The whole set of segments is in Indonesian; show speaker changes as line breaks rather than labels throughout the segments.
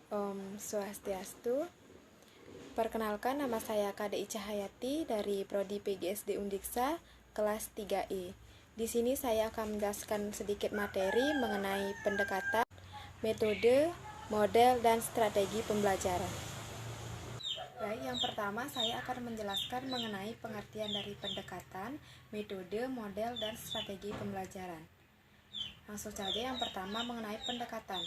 Om Swastiastu. Perkenalkan, nama saya KDI Cahayati dari Prodi PGSD Undiksa kelas 3E. Di sini saya akan menjelaskan sedikit materi mengenai pendekatan, metode, model, dan strategi pembelajaran. Baik, yang pertama saya akan menjelaskan mengenai pengertian dari pendekatan, metode, model, dan strategi pembelajaran. Langsung saja, yang pertama mengenai pendekatan.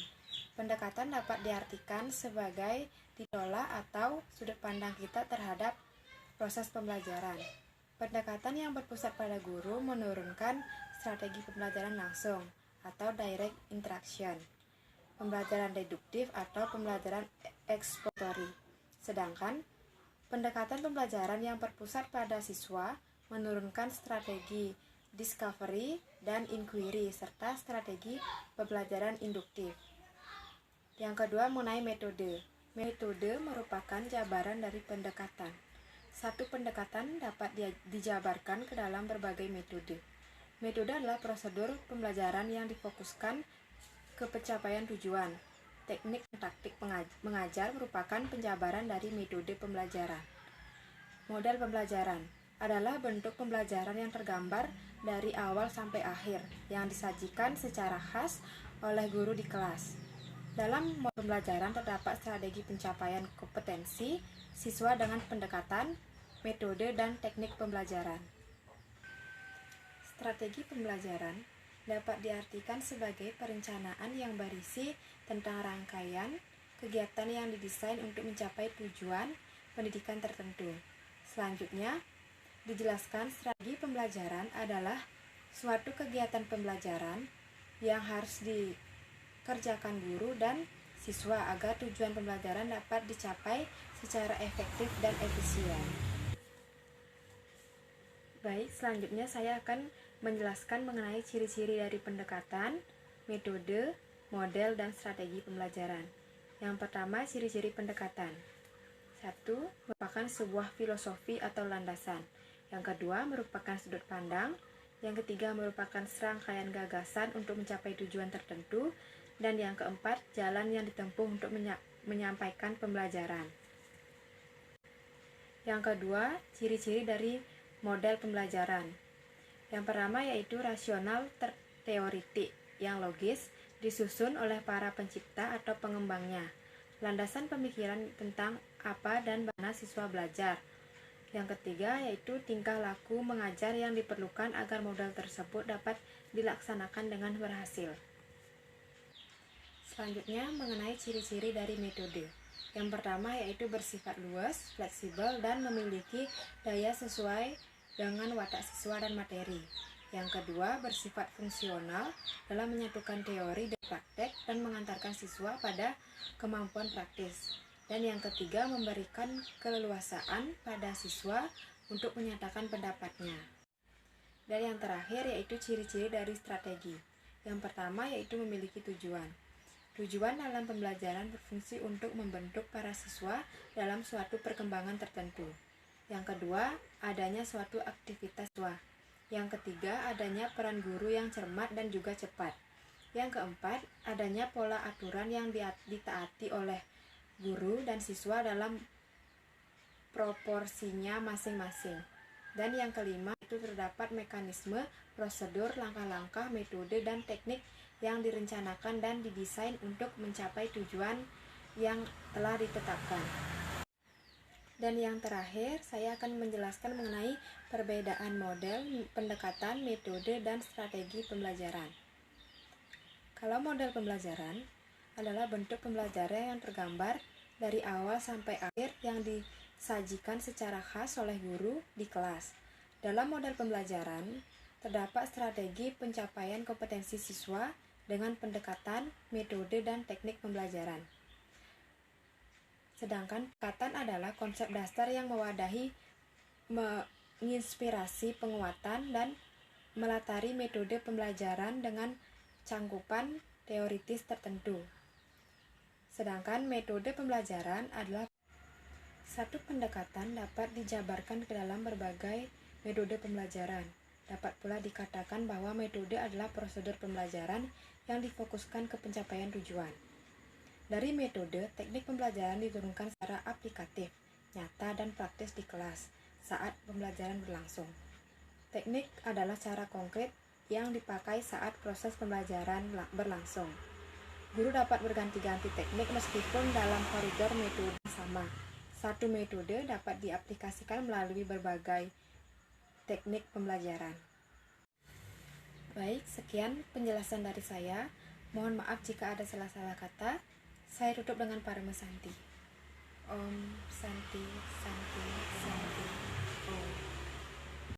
Pendekatan dapat diartikan sebagai pola atau sudut pandang kita terhadap proses pembelajaran. Pendekatan yang berpusat pada guru menurunkan strategi pembelajaran langsung atau direct interaction, pembelajaran deduktif atau pembelajaran eksploratory. Sedangkan pendekatan pembelajaran yang berpusat pada siswa menurunkan strategi discovery dan inquiry serta strategi pembelajaran induktif. Yang kedua mengenai metode. Metode merupakan jabaran dari pendekatan. Satu pendekatan dapat dijabarkan ke dalam berbagai metode. Metode adalah prosedur pembelajaran yang difokuskan ke pencapaian tujuan. Teknik dan taktik mengajar merupakan penjabaran dari metode pembelajaran. Model pembelajaran adalah bentuk pembelajaran yang tergambar dari awal sampai akhir yang disajikan secara khas oleh guru di kelas. Dalam model pembelajaran terdapat strategi pencapaian kompetensi siswa dengan pendekatan, metode, dan teknik pembelajaran. Strategi pembelajaran dapat diartikan sebagai perencanaan yang berisi tentang rangkaian kegiatan yang didesain untuk mencapai tujuan pendidikan tertentu. Selanjutnya, dijelaskan strategi pembelajaran adalah suatu kegiatan pembelajaran yang harus dikerjakan guru dan siswa agar tujuan pembelajaran dapat dicapai secara efektif dan efisien. Baik, selanjutnya saya akan menjelaskan mengenai ciri-ciri dari pendekatan, metode, model, dan strategi pembelajaran. Yang pertama, ciri-ciri pendekatan. 1. Merupakan sebuah filosofi atau landasan. Yang kedua, merupakan sudut pandang. Yang ketiga, merupakan serangkaian gagasan untuk mencapai tujuan tertentu. Dan yang keempat, jalan yang ditempuh untuk menyampaikan pembelajaran. Yang kedua, ciri-ciri dari model pembelajaran. Yang pertama yaitu rasional teoritik yang logis, disusun oleh para pencipta atau pengembangnya. Landasan pemikiran tentang apa dan bagaimana siswa belajar. Yang ketiga yaitu tingkah laku mengajar yang diperlukan agar model tersebut dapat dilaksanakan dengan berhasil. Selanjutnya mengenai ciri-ciri dari metode. Yang pertama yaitu bersifat luas, fleksibel, dan memiliki daya sesuai dengan watak siswa dan materi. Yang kedua bersifat fungsional dalam menyatukan teori dan praktek dan mengantarkan siswa pada kemampuan praktis. Dan yang ketiga memberikan keleluasaan pada siswa untuk menyatakan pendapatnya. Dan yang terakhir yaitu ciri-ciri dari strategi. Yang pertama yaitu memiliki tujuan. Tujuan dalam pembelajaran berfungsi untuk membentuk para siswa dalam suatu perkembangan tertentu. Yang kedua, adanya suatu aktivitas siswa. Yang ketiga, adanya peran guru yang cermat dan juga cepat. Yang keempat, adanya pola aturan yang ditaati oleh guru dan siswa dalam proporsinya masing-masing. Dan yang kelima, itu terdapat mekanisme, prosedur, langkah-langkah, metode, dan teknik yang direncanakan dan didesain untuk mencapai tujuan yang telah ditetapkan. Dan yang terakhir, saya akan menjelaskan mengenai perbedaan model, pendekatan, metode, dan strategi pembelajaran. Kalau model pembelajaran adalah bentuk pembelajaran yang tergambar dari awal sampai akhir yang disajikan secara khas oleh guru di kelas. Dalam model pembelajaran, terdapat strategi pencapaian kompetensi siswa dengan pendekatan, metode, dan teknik pembelajaran. Sedangkan pendekatan adalah konsep dasar yang mewadahi, menginspirasi penguatan, dan melatari metode pembelajaran dengan cangkupan teoritis tertentu. Sedangkan metode pembelajaran adalah satu pendekatan dapat dijabarkan ke dalam berbagai metode pembelajaran. Dapat pula dikatakan bahwa metode adalah prosedur pembelajaran yang difokuskan ke pencapaian tujuan. Dari metode, teknik pembelajaran diturunkan secara aplikatif, nyata dan praktis di kelas saat pembelajaran berlangsung. Teknik adalah cara konkret yang dipakai saat proses pembelajaran berlangsung. Guru dapat berganti-ganti teknik meskipun dalam koridor metode yang sama. Satu metode dapat diaplikasikan melalui berbagai teknik pembelajaran. Baik, sekian penjelasan dari saya. Mohon maaf jika ada salah-salah kata. Saya tutup dengan Parama Santi. Om Santi Santi Santi Om.